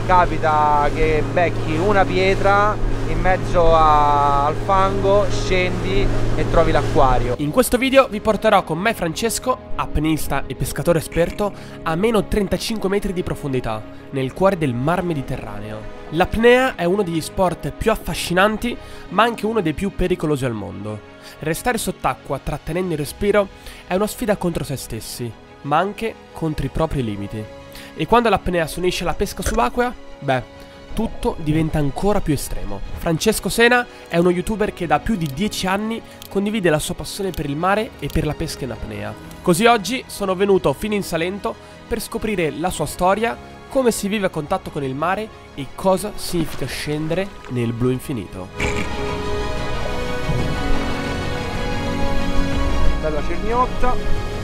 capita che becchi una pietra in mezzo al fango, scendi e trovi l'acquario. In questo video vi porterò con me Francesco, apneista e pescatore esperto, a meno 35 metri di profondità, nel cuore del Mar Mediterraneo. L'apnea è uno degli sport più affascinanti, ma anche uno dei più pericolosi al mondo. Restare sott'acqua trattenendo il respiro è una sfida contro se stessi, ma anche contro i propri limiti. E quando l'apnea si unisce alla pesca subacquea, beh, tutto diventa ancora più estremo. Francesco Sena è uno youtuber che da più di 10 anni condivide la sua passione per il mare e per la pesca in apnea. Così oggi sono venuto fino in Salento per scoprire la sua storia, come si vive a contatto con il mare e cosa significa scendere nel blu infinito. Bella cerniotto.